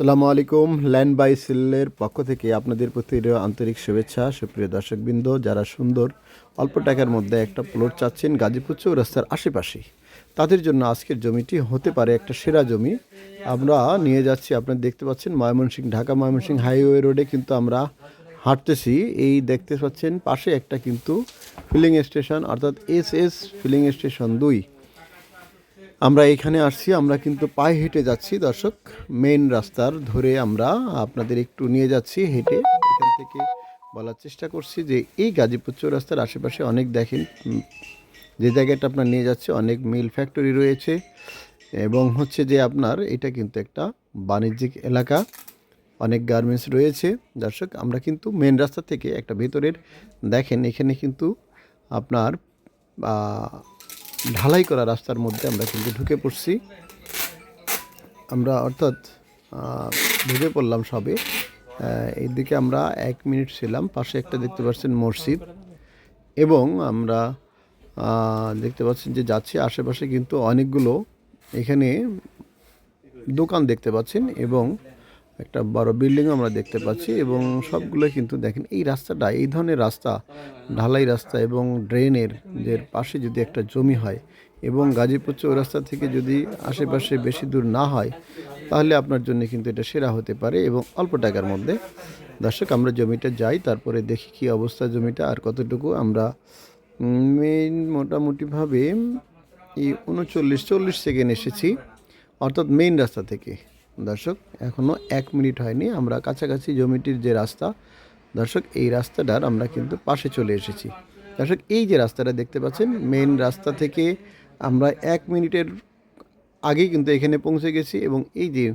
আসসালামু আলাইকুম। Land by সেলের পক্ষ থেকে আপনাদের প্রতি আন্তরিক শুভেচ্ছা। সুপ্রিয় দর্শকবৃন্দ, যারা সুন্দর অল্প টাকার মধ্যে একটা প্লট চাচ্ছেন গাজীপুর চৌরাস্তার আশেপাশে, তাদের জন্য আজকের জমিটি হতে পারে একটা সেরা জমি। আমরা নিয়ে যাচ্ছি, আপনারা দেখতে পাচ্ছেন ময়মনসিংহ, ঢাকা ময়মনসিংহ হাইওয়ে রোডে কিন্তু আমরা হাঁটতেছি। এই দেখতে পাচ্ছেন পাশে একটা কিন্তু ফিলিং স্টেশন, অর্থাৎ এস ফিলিং স্টেশন 2। আমরা এখানে আসছি, আমরা কিন্তু পায়ে হেঁটে যাচ্ছি দর্শক। মেইন রাস্তার ধরে আমরা আপনাদের একটু নিয়ে যাচ্ছি হেঁটে। এখান থেকে বলার চেষ্টা করছি যে এই গাজীপুর চৌরাস্তার আশেপাশে অনেক দেখেন, যে জায়গাটা আপনার নিয়ে যাচ্ছে অনেক মিল ফ্যাক্টরি রয়েছে এবং হচ্ছে যে আপনার এটা কিন্তু একটা বাণিজ্যিক এলাকা, অনেক গার্মেন্টস রয়েছে দর্শক। আমরা কিন্তু মেন রাস্তা থেকে একটা ভেতরের দেখেন, এখানে কিন্তু আপনার ঢালাই করা রাস্তার মধ্যে আমরা কিন্তু ঢুকে পড়ছি। আমরা অর্থাৎ ঢুকে পড়লাম সবে। এইদিকে আমরা 1 মিনিট ছিলাম। পাশে একটা দেখতে পাচ্ছেন মসজিদ, এবং আমরা দেখতে পাচ্ছেন যে যাচ্ছি আশেপাশে কিন্তু অনেকগুলো এখানে দোকান দেখতে পাচ্ছেন, এবং একটা বড় বিল্ডিংও আমরা দেখতে পাচ্ছি। এবং সবগুলো কিন্তু দেখেন এই রাস্তাটা, এই ধরনের রাস্তা, ঢালাই রাস্তা এবং ড্রেনের যে পাশে যদি একটা জমি হয় এবং গাজীপুর চৌরাস্তা থেকে যদি আশেপাশে বেশি দূর না হয়, তাহলে আপনার জন্য কিন্তু এটা সেরা হতে পারে এবং অল্প টাকার মধ্যে। দর্শক, আমরা জমিটা যাই, তারপরে দেখি কি অবস্থা জমিটা আর কতটুকু। আমরা মেইন মোটামুটিভাবে এই 39-40 সেকেন্ড এসেছি, অর্থাৎ মেইন রাস্তা থেকে দর্শক। এখনও 1 মিনিট হয়নি, আমরা কাছাকাছি জমিটির যে রাস্তা দর্শক, এই রাস্তাটার আমরা কিন্তু পাশে চলে এসেছি দর্শক। এই যে রাস্তাটা দেখতে পাচ্ছেন, মেইন রাস্তা থেকে আমরা 1 মিনিটের আগেই কিন্তু এখানে পৌঁছে গেছি। এবং এই যে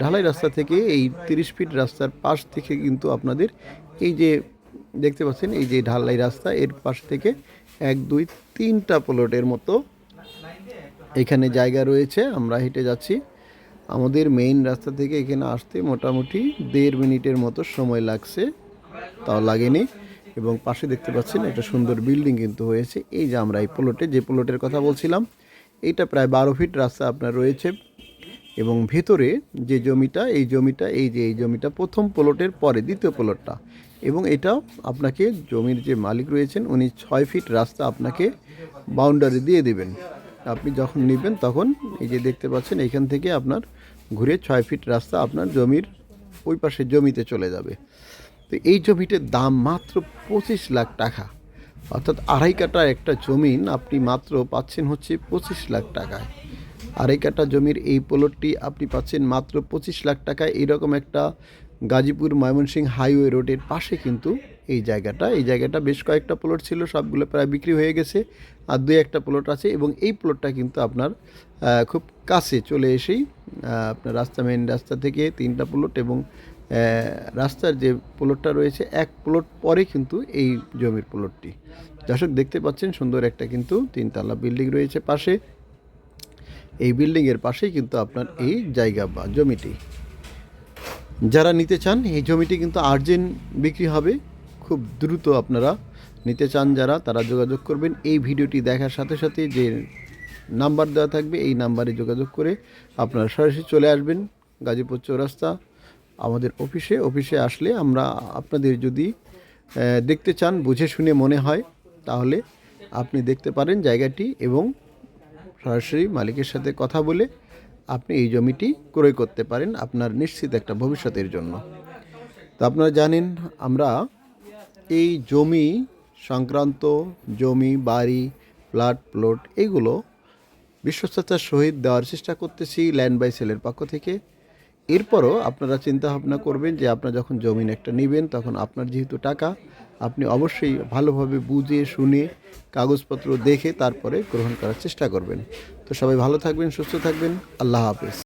ঢালাই রাস্তা থেকে এই 30 ফিট রাস্তার পাশ থেকে কিন্তু আপনাদের এই যে দেখতে পাচ্ছেন, এই যে ঢালাই রাস্তা, এর পাশ থেকে 1, 2, 3টা প্লটের মতো এখানে জায়গা রয়েছে। আমরা হেঁটে যাচ্ছি। আমাদের মেইন রাস্তা থেকে এখানে আসতে মোটামুটি 1.5 মিনিটের মতো সময় লাগছে, তাও লাগেনি। এবং পাশে দেখতে পাচ্ছেন একটা সুন্দর বিল্ডিং কিন্তু হয়েছে। এই যে আমরা এই প্লটে, যে প্লটের কথা বলছিলাম, এইটা প্রায় 12 ফিট রাস্তা আপনার রয়েছে। এবং ভেতরে যে জমিটা, এই জমিটা প্রথম প্লটের পরে দ্বিতীয় প্লটটা। এবং এটাও আপনাকে জমির যে মালিক রয়েছেন উনি 6 ফিট রাস্তা আপনাকে বাউন্ডারি দিয়ে দেবেন। আপনি যখন নেবেন তখন এই যে দেখতে পাচ্ছেন, এইখান থেকে আপনার ঘুরে 6 ফিট রাস্তা আপনার জমির ওই পাশে জমিতে চলে যাবে। তো এই জমিটার দাম মাত্র 25 লাখ টাকা, অর্থাৎ 2.5 কাঠা একটা জমিন আপনি মাত্র পাচ্ছেন হচ্ছে 25 লাখ টাকায়। 2.5 কাঠা জমির এই প্লটটি আপনি পাচ্ছেন মাত্র 25 লাখ টাকায়। এইরকম একটা গাজীপুর ময়মনসিংহ হাইওয়ে রোডের পাশে কিন্তু এই জায়গাটা বেশ কয়েকটা প্লট ছিল, সবগুলো প্রায় বিক্রি হয়ে গেছে, আর 2-1টা প্লট আছে। এবং এই প্লটটা কিন্তু আপনার খুব কাছে চলে এসেই আপনার মেন রাস্তা থেকে 3টা প্লট, এবং রাস্তার যে প্লটটা রয়েছে 1 প্লট পরে কিন্তু এই জমির প্লটটি দর্শক দেখতে পাচ্ছেন। সুন্দর একটা কিন্তু 3তলা বিল্ডিং রয়েছে পাশে। এই বিল্ডিংয়ের পাশেই কিন্তু আপনার এই জায়গা বা জমিটি, যারা নিতে চান এই জমিটি কিন্তু আর্জেন্ট বিক্রি হবে, খুব দ্রুত আপনারা নিতে চান যারা, তারা যোগাযোগ করবেন। এই ভিডিওটি দেখার সাথে সাথে যে নাম্বার দেওয়া থাকবে, এই নাম্বারে যোগাযোগ করে আপনারা সরাসরি চলে আসবেন গাজীপুর চৌরাস্তা আমাদের অফিসে আসলে আমরা আপনাদের যদি দেখতে চান, বুঝে শুনে মনে হয়, তাহলে আপনি দেখতে পারেন জায়গাটি, এবং সরাসরি মালিকের সাথে কথা বলে আপনি এই জমিটি ক্রয় করতে পারেন আপনার নিশ্চিত একটা ভবিষ্যতের জন্য। তো আপনারা জানেন, আমরা এই জমি সংক্রান্ত জমি, বাড়ি, প্লট এগুলো বিশ্বস্ততার সহিত দেওয়ার চেষ্টা করতেছি ল্যান্ড বাই সেলের পক্ষ থেকে। এরপরও আপনারা চিন্তা ভাবনা করবেন যে আপনারা যখন জমিন একটা নেবেন, তখন আপনার যেহেতু টাকা, আপনি অবশ্যই ভালোভাবে বুঝে শুনে কাগজপত্র দেখে তারপরে গ্রহণ করার চেষ্টা করবেন। তো সবাই ভালো থাকবেন, সুস্থ থাকবেন। আল্লাহ হাফেজ।